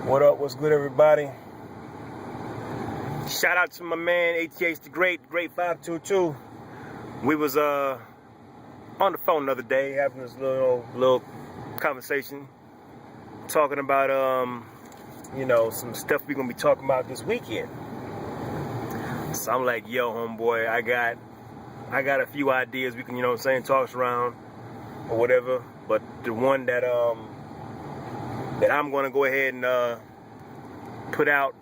What up? What's good, everybody? Shout out to my man ATH the Great 522. We was on the phone the other day having this little conversation, talking about some stuff we're gonna be talking about this weekend. So I'm like, yo, homeboy, I got a few ideas we can, toss around or whatever. But the one that I'm gonna go ahead and put out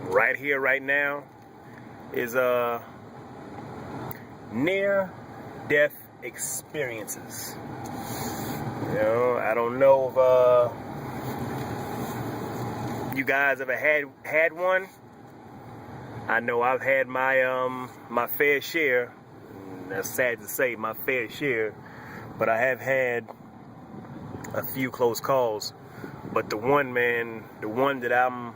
right here, right now, is near-death experiences. I don't know if you guys ever had one. I know I've had my fair share. That's sad to say, my fair share, but I have had a few close calls. But the one that I'm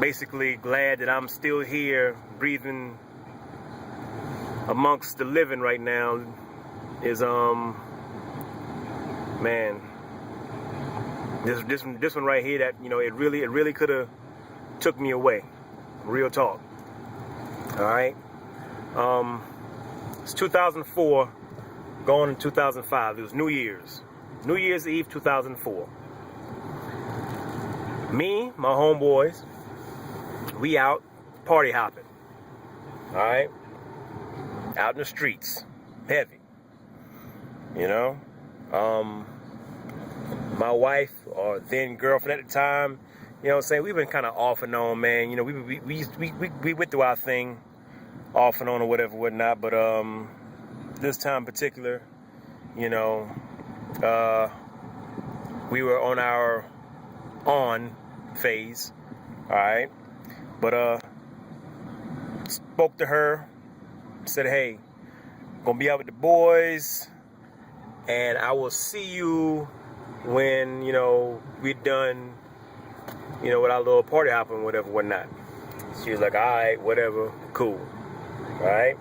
basically glad that I'm still here, breathing amongst the living right now, is this one right here, that it really could have took me away. Real talk. All right. It's 2004, going in 2005. It was New Year's Eve 2004. Me, my homeboys, we out party hopping. All right. Out in the streets, heavy. My wife, or then girlfriend at the time, we've been kind of off and on, man. We went through our thing, off and on or whatever, whatnot. But this time in particular, we were on our on phase, all right. But spoke to her, said, hey, gonna be out with the boys, and I will see you when we're done, with our little party hopping, whatever, whatnot. She was like, all right, whatever, cool. All right.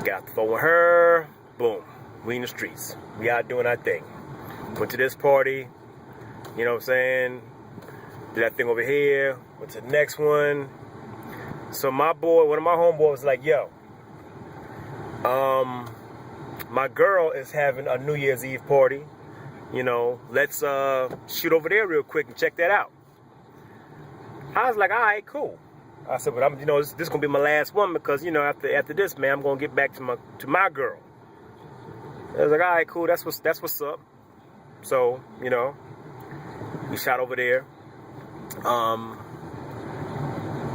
Got the phone with her. Boom. We in the streets. We out doing our thing. Went to this party. Did that thing over here. Went to the next one. So one of my homeboys was like, yo, my girl is having a New Year's Eve party. Let's shoot over there real quick and check that out. I was like, all right, cool. I said, but this gonna be my last one, because after this, man, I'm gonna get back to my girl. I was like, all right, cool. That's what's up. So we shot over there.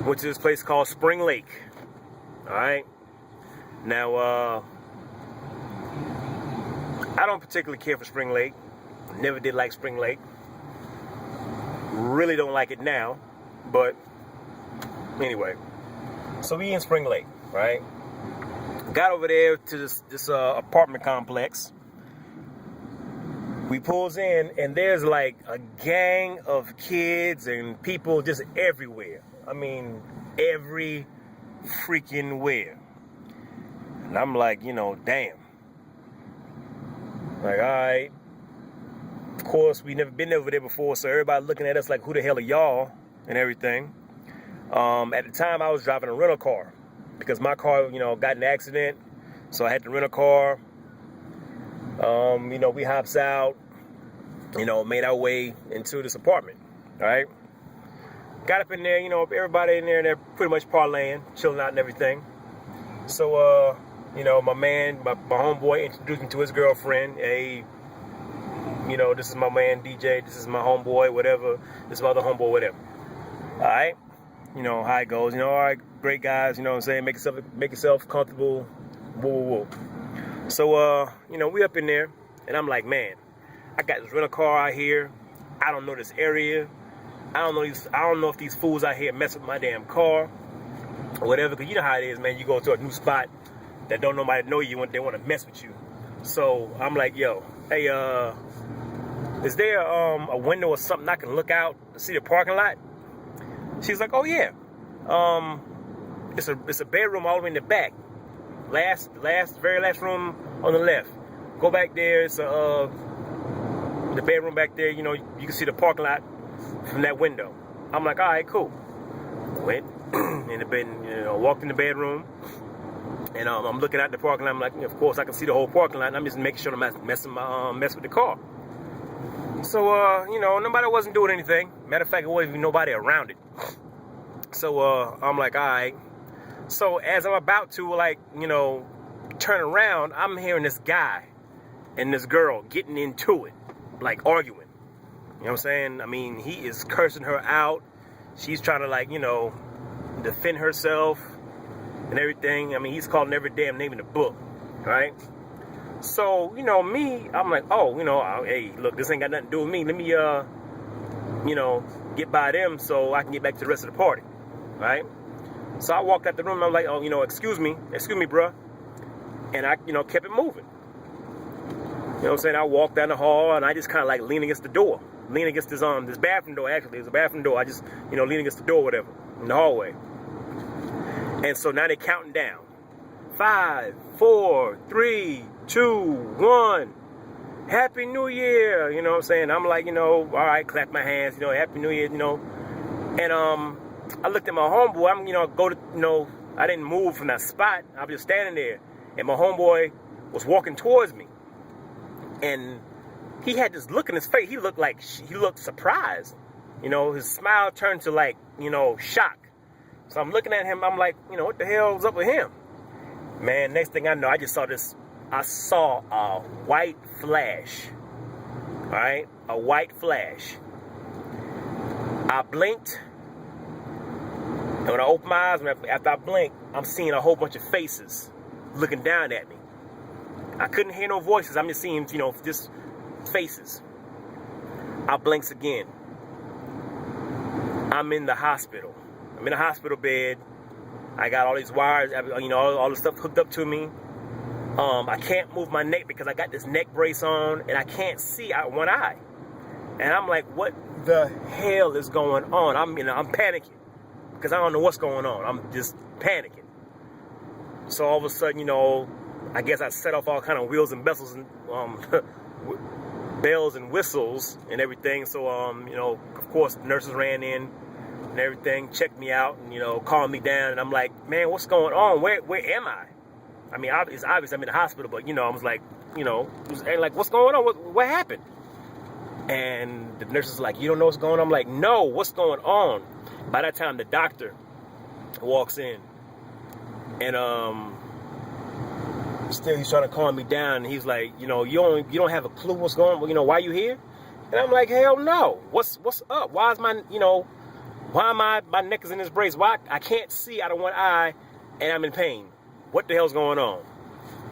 Went to this place called Spring Lake. All right. Now, I don't particularly care for Spring Lake. Never did like Spring Lake. Really don't like it now. But anyway, so we in Spring Lake, right? Got over there to this apartment complex. We pulls in, and there's like a gang of kids and people just everywhere. I mean, every freaking where. And I'm like, damn. Like, all right. Of course, we never been over there before, so everybody looking at us like, who the hell are y'all? And everything. At the time, I was driving a rental car because my car, got in an accident, so I had to rent a car. We hops out, made our way into this apartment, all right? Got up in there, everybody in there, they're pretty much parlaying, chilling out and everything. So, my homeboy introduced me to his girlfriend. Hey, this is my man DJ, this is my homeboy, whatever, this is my other homeboy, whatever. All right? How it goes, all right, great guys, make yourself comfortable, woo. So, we up in there, and I'm like, man, I got this rental car out here. I don't know this area. I don't know if these fools out here mess with my damn car or whatever. Because you know how it is, man. You go to a new spot that don't nobody know you, and they want to mess with you. So I'm like, yo, hey, is there a window or something I can look out to see the parking lot? She's like, oh yeah. It's a bedroom all the way in the back. Very last room on the left. Go back there. It's the bedroom back there. You know, you can see the parking lot from that window. I'm like, all right, cool. Went in the bed, you know, walked in the bedroom, and I'm looking at the parking lot. I'm like, of course, I can see the whole parking lot. And I'm just making sure I'm not mess with the car. So, you know, nobody wasn't doing anything. Matter of fact, it wasn't even nobody around it. So, I'm like, all right. So, as I'm about to, like, you know, turn around, I'm hearing this guy and this girl getting into it, like, arguing. You know what I'm saying? I mean, he is cursing her out. She's trying to, like, you know, defend herself and everything. I mean, he's calling every damn name in the book, right? So, you know, me, I'm like, oh, you know, hey, look, this ain't got nothing to do with me. Let me, you know, get by them so I can get back to the rest of the party, right? So I walked out the room, and I'm like, oh, you know, excuse me, bruh. And I, you know, kept it moving. You know what I'm saying? I walked down the hall, and I just kind of, like, leaned against the door. Leaning against this bathroom door, actually. It was a bathroom door. I just, you know, leaning against the door, whatever, in the hallway. And so now they're counting down. 5, 4, 3, 2, 1. Happy New Year. You know what I'm saying? I'm like, you know, all right, clap my hands, you know, Happy New Year, you know. And I looked at my homeboy. I'm, you know, I didn't move from that spot. I was just standing there. And my homeboy was walking towards me. And he had this look in his face. He looked surprised. You know, his smile turned to, like, you know, shock. So I'm looking at him. I'm like, you know, what the hell's up with him? Man, next thing I know, I saw a white flash. All right? A white flash. I blinked. And when I opened my eyes, after I blinked, I'm seeing a whole bunch of faces looking down at me. I couldn't hear no voices. I'm just seeing, you know, just faces. I blinks again. I'm in the hospital. I'm in a hospital bed. I got all these wires, you know, all the stuff hooked up to me. I can't move my neck because I got this neck brace on, and I can't see out one eye. And I'm like, what the hell is going on? I'm panicking because I don't know what's going on. I'm just panicking. So all of a sudden, you know, I guess I set off all kind of wheels and bells and bells and whistles and everything. So, you know, of course, the nurses ran in and everything, checked me out, and, you know, calmed me down. And I'm like, man, what's going on? Where am I? I mean, it's obvious I'm in the hospital, but, you know, I was like, you know, like, what's going on? What happened? And the nurse is like, you don't know what's going on? I'm like, no, what's going on? By that time, the doctor walks in, and still he's trying to calm me down. And he's like, you know, you don't have a clue what's going on. You know, why you here? And I'm like, hell no. What's up? Why is my neck is in this brace? Why I can't see out of one eye, and I'm in pain? What the hell's going on?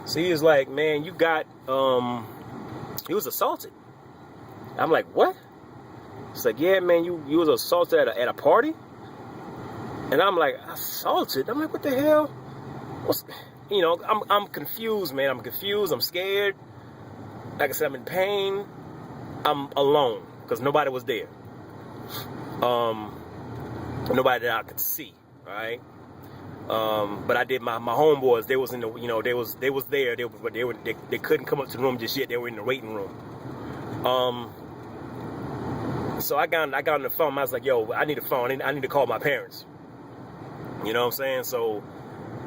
So he was like, man, you got he was assaulted. I'm like, what? It's like, yeah, man, you was assaulted at a party? And I'm like, assaulted? I'm like, what the hell? You know, I'm confused, man. I'm confused. I'm scared. Like I said, I'm in pain. I'm alone because nobody was there. Nobody that I could see, right? But I did my homeboys. They was in the, you know, they was there. They couldn't come up to the room just yet. They were in the waiting room. So I got on the phone. I was like, yo, I need a phone. I need to call my parents. You know what I'm saying? So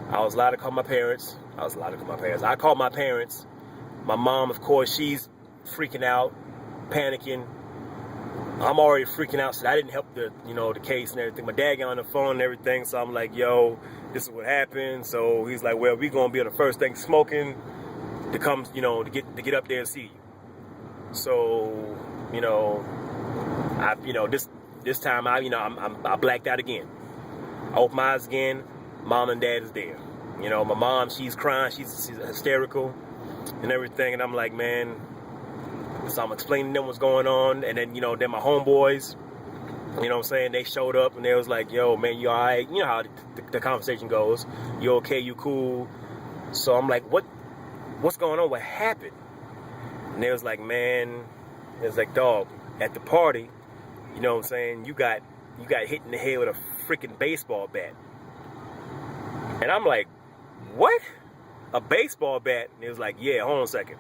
I was allowed to call my parents. I called my parents. My mom, of course, she's freaking out, panicking. I'm already freaking out, so I didn't help the case and everything. My dad got on the phone and everything, so I'm like, yo, this is what happened. So he's like, well, we're gonna be on the first thing smoking to come, to get up there and see you. So, this time I blacked out again. I opened my eyes again. Mom and dad is there. My mom, she's crying, she's hysterical and everything, and I'm like, man. So I'm explaining to them what's going on, and then then my homeboys, what I'm saying, they showed up and they was like, yo, man, you all right? You know how the conversation goes. You okay? You cool? So I'm like, what's going on? What happened? And they was like, man, it was like, dog, at the party, you know what I'm saying, you got hit in the head with a freaking baseball bat. And I'm like, what? A baseball bat? And it was like, yeah, hold on a second.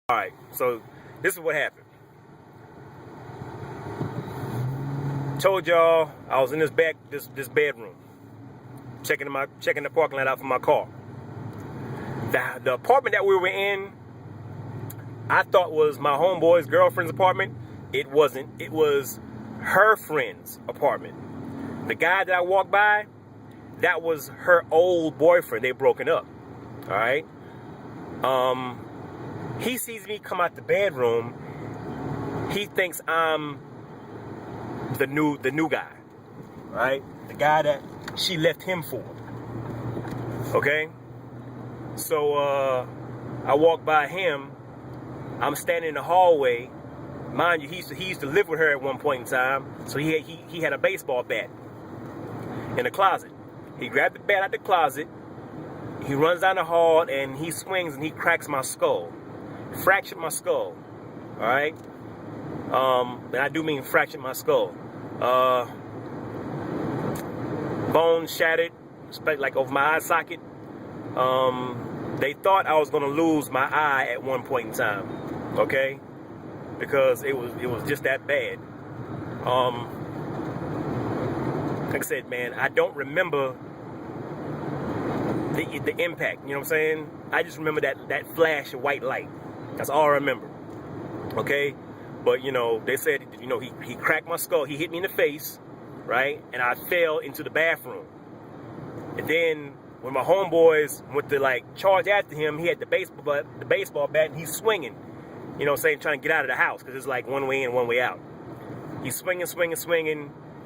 All right, so this is what happened. Told y'all I was in this bedroom, checking the parking lot out for my car. The apartment that we were in, I thought was my homeboy's girlfriend's apartment. It wasn't. It was her friend's apartment. The guy that I walked by, that was her old boyfriend. They broken up. All right. He sees me come out the bedroom. He thinks I'm the new guy, right? The guy that she left him for. Okay. So I walk by him. I'm standing in the hallway. Mind you, he used to live with her at one point in time. So he had a baseball bat in the closet. He grabbed the bat out the closet. He runs down the hall and he swings and he cracks my skull. Fractured my skull. Alright? And I do mean fractured my skull. Bone shattered, like over my eye socket. They thought I was gonna lose my eye at one point in time. Okay? Because it was just that bad. Like I said, man, I don't remember the impact, you know what I'm saying? I just remember that flash of white light. That's all I remember. Okay? But, you know, they said, you know, he cracked my skull. He hit me in the face, right? And I fell into the bathroom. And then when my homeboys went to, like, charge after him, he had the baseball bat, and he's swinging, you know what I'm saying, trying to get out of the house because it's like one way in, one way out. He's swinging,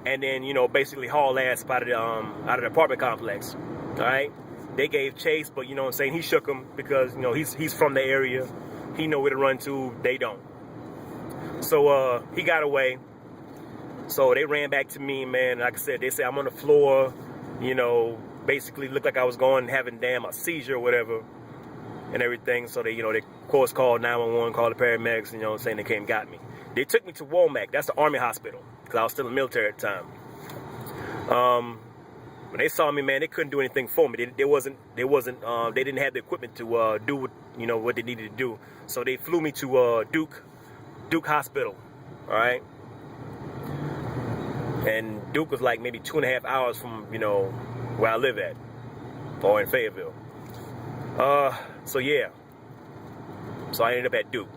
and then, you know, basically haul ass out of the apartment complex, all right? They gave chase, but, you know what I'm saying, he shook him because, you know, he's from the area. He know where to run to. They don't. So he got away. So they ran back to me, man. Like I said, they said I'm on the floor, you know, basically looked like I was having a seizure or whatever and everything. So they, you know, they of course called 911, called the paramedics, you know what I'm saying, they came and got me. They took me to Womack. That's the Army hospital because I was still in the military at the time. When they saw me, man, they couldn't do anything for me. They didn't have the equipment to do what they needed to do. So they flew me to Duke Hospital, all right? And Duke was like maybe 2.5 hours from, you know, where I live at, or in Fayetteville. So yeah. So I ended up at Duke.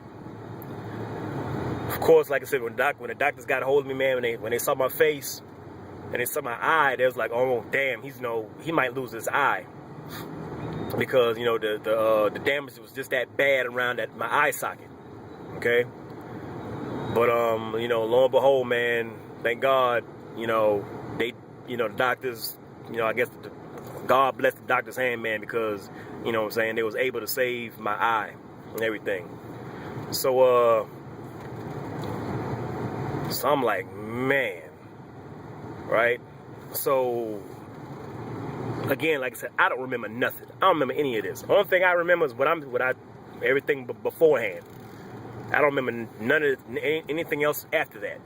Of course, like I said, when the doctors got a hold of me, man, when they saw my face and they saw my eye, they was like, oh damn, he might lose his eye because, you know, the damage was just that bad around my eye socket. Okay. But you know, lo and behold, man, thank God, you know, the doctors, you know, I guess God bless the doctor's hand, man, because, you know what I'm saying, they was able to save my eye and everything. So I'm like, man, right? So again, like I said, I don't remember nothing. I don't remember any of this. The only thing I remember is everything beforehand. I don't remember none of anything else after that.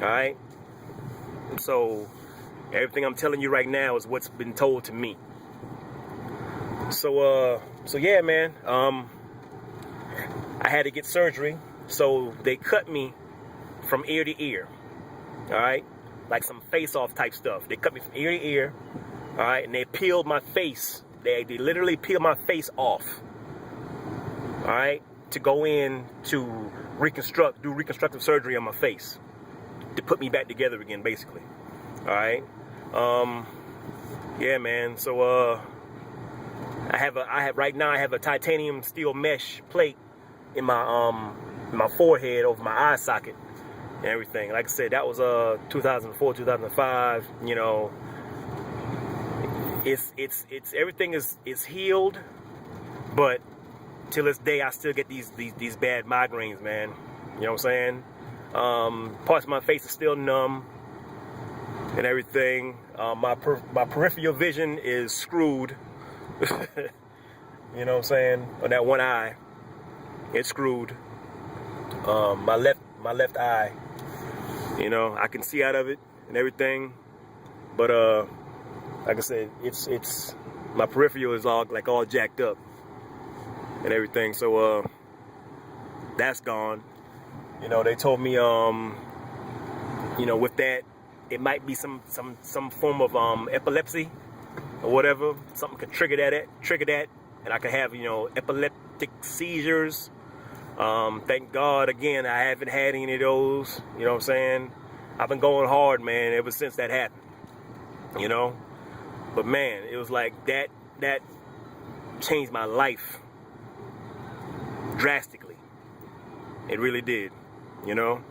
All right. So everything I'm telling you right now is what's been told to me. So yeah, man. I had to get surgery, so they cut me from ear to ear. All right, like some face-off type stuff. They cut me from ear to ear. All right, and they peeled my face. They literally peeled my face off. All right. To go in to do reconstructive surgery on my face to put me back together again, basically. All right. Yeah, man. So right now I have a titanium steel mesh plate in my forehead over my eye socket and everything. Like I said, that was 2004, 2005. You know, it's everything is healed, but till this day, I still get these bad migraines, man. You know what I'm saying? Parts of my face are still numb and everything. My peripheral vision is screwed. You know what I'm saying? On that one eye, it's screwed. My left eye, you know, I can see out of it and everything, but like I said, it's my peripheral is all jacked up and everything. So That's gone. You know, they told me, you know, with that, it might be some form of epilepsy or whatever. Something could trigger that, and I could have, you know, epileptic seizures. Thank God, again, I haven't had any of those. You know what I'm saying? I've been going hard, man, ever since that happened. You know, but man, it was like that changed my life drastically. It really did. You know,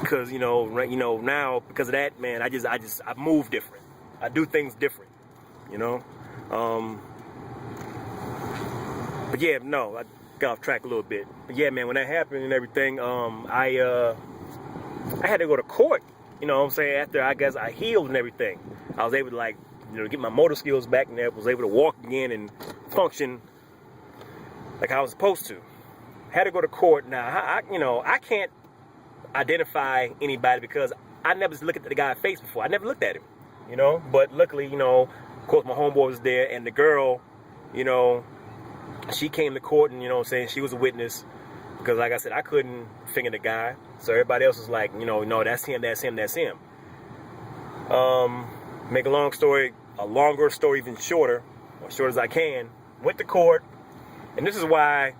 because you know now because of that, man, I move different. I do things different. You know, but yeah, no, I got off track a little bit. But yeah, man, when that happened and everything, I had to go to court. You know what I'm saying? After I guess I healed and everything, I was able to, like, you know, get my motor skills back and was able to walk again and function like I was supposed to. Had to go to court. Now, you know, I can't identify anybody because I never looked at the guy's face before. I never looked at him, you know. But luckily, you know, of course, my homeboy was there, and the girl, you know, she came to court, and, you know what I'm saying, she was a witness. Because, like I said, I couldn't finger the guy. So everybody else was like, you know, no, that's him, that's him, that's him. Make a longer story even shorter, or short as I can. Went to court, and this is why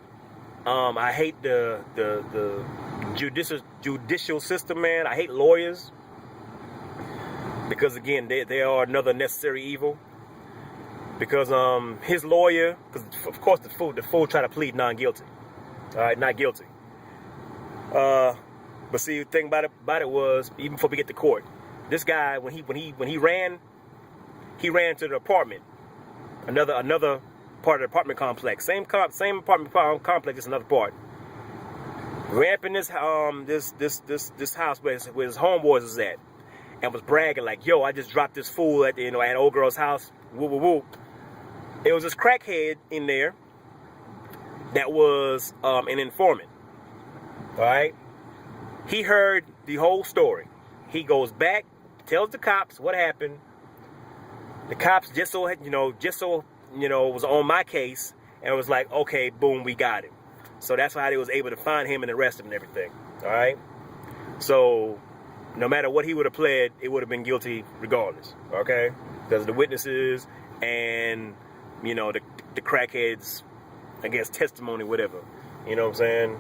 I hate the judicial system, man. I hate lawyers. Because, again, they are another necessary evil. Because his lawyer, because, of course, the fool tried to plead non-guilty. All right, not guilty. But see, the thing about it was, even before we get to court, this guy, when he ran to the apartment, another part of the apartment complex, same apartment complex, just another part. Ran up in this house where his homeboys was at, and was bragging like, "Yo, I just dropped this fool at old girl's house." Woo woo woo. It was this crackhead in there that was an informant. All right, he heard the whole story. He goes back, tells the cops what happened. The cops just so was on my case and was like, okay, boom, we got him. So that's how they was able to find him and arrest him and everything. All right. So no matter what he would have pled, it would have been guilty regardless. Okay, because the witnesses and the crackheads, I guess, testimony, whatever. You know what I'm saying?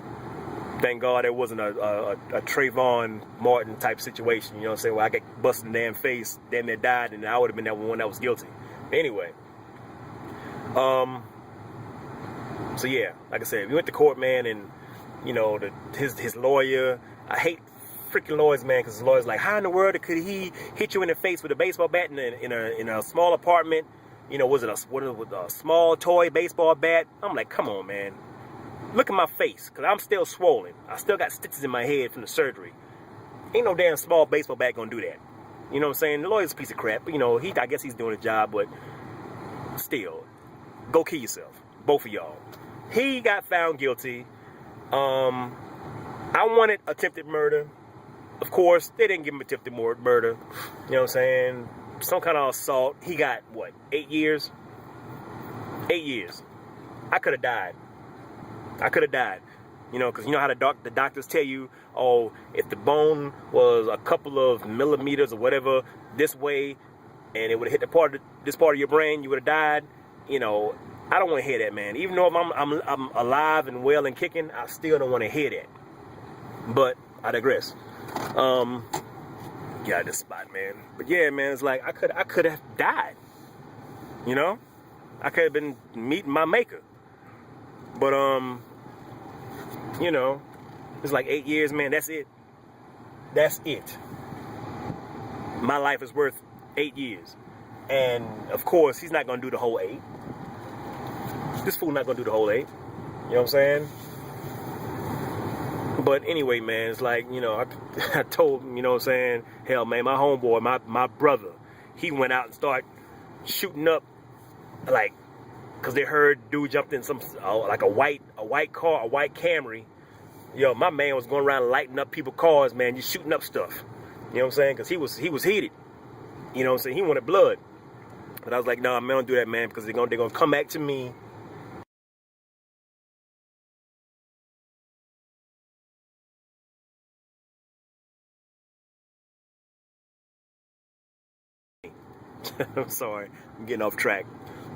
Thank God it wasn't a Trayvon Martin type situation. You know what I'm saying? Where I get busted in the damn face, damn near died, and I would have been that one that was guilty. Anyway. So yeah, like I said, we went to court, man, and his lawyer. I hate freaking lawyers, man, because the lawyer's like, how in the world could he hit you in the face with a baseball bat in a small apartment? Was it a small toy baseball bat? I'm like, come on, man. Look at my face, because I'm still swollen. I still got stitches in my head from the surgery. Ain't no damn small baseball bat gonna do that. You know what I'm saying? The lawyer's a piece of crap. But, I guess he's doing a job, but still, go kill yourself. Both of y'all. He got found guilty. I wanted attempted murder. Of course, they didn't give him attempted murder. You know what I'm saying? Some kind of assault. He got, 8 years? 8 years. I could have died. Because you know how the doctors tell you, oh, if the bone was a couple of millimeters or whatever this way, and it would have hit this part of your brain, you would have died. I don't want to hear that, man. Even though I'm alive and well and kicking, I still don't want to hear that. But I digress. Yeah, this spot, man. But yeah, man, it's like I could have died. I could have been meeting my maker. But it's like 8 years, man. That's it. That's it. My life is worth 8 years. And, of course, he's not going to do the whole 8. This fool not going to do the whole 8. You know what I'm saying? But anyway, man, it's like, I told him, you know what I'm saying? Hell, man, my homeboy, my brother, he went out and started shooting up, like, because they heard dude jumped in some, like a white car, a white Camry. Yo, my man was going around lighting up people's cars, man, just shooting up stuff. You know what I'm saying? Because he was heated. You know what I'm saying? He wanted blood. But I was like, nah, man, don't do that, man, because they're gonna come back to me I'm sorry, I'm getting off track.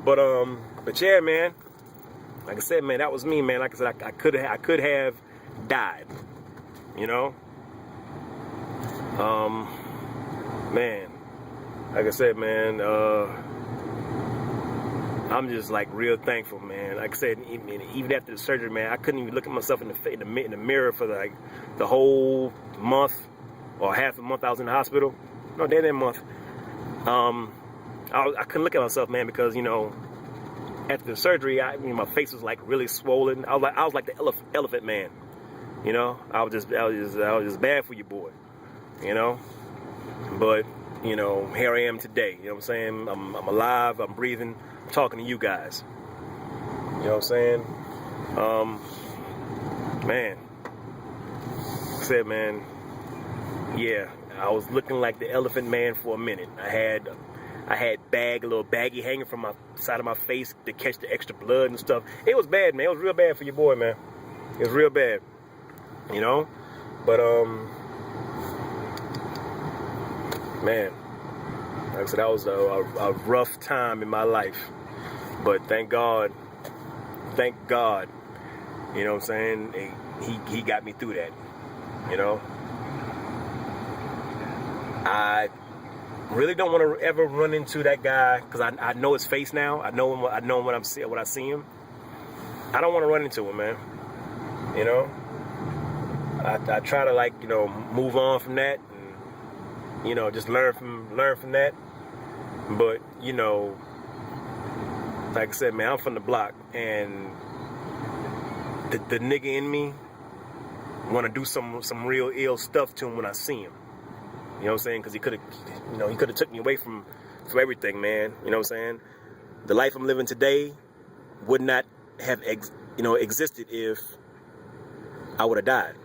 But yeah, man. Like I said, man, that was me, man. Like I said, I could have died. You know. Man. Like I said, man. I'm just like real thankful, man. Like I said, even after the surgery, man, I couldn't even look at myself in the mirror for like the whole month or half a month I was in the hospital. No, damn that month. I couldn't look at myself, man, because, you know, after the surgery, my face was like really swollen. I was like the elephant man. You know, I was just bad for you, boy. You know, but you know, here I am today. You know what I'm saying? I'm alive. I'm breathing. I'm talking to you guys. You know what I'm saying? Man, like I said, man. Yeah, I was looking like the elephant man for a minute. I had a little baggie hanging from my side of my face to catch the extra blood and stuff. It was bad, man. It was real bad for your boy, man. It was real bad. You know? But, man, like I said, that was a rough time in my life. But thank God, you know what I'm saying? He got me through that, you know? I really don't want to ever run into that guy because I know his face now. I know him. I know him when I see him. I don't want to run into him, man. You know, I try to, like, you know, move on from that and, you know, just learn from that. But, you know, like I said, man, I'm from the block, and the nigga in me want to do some real ill stuff to him when I see him. You know what I'm saying? Because he could have took me away from everything, man. You know what I'm saying? The life I'm living today would not have existed if I would have died.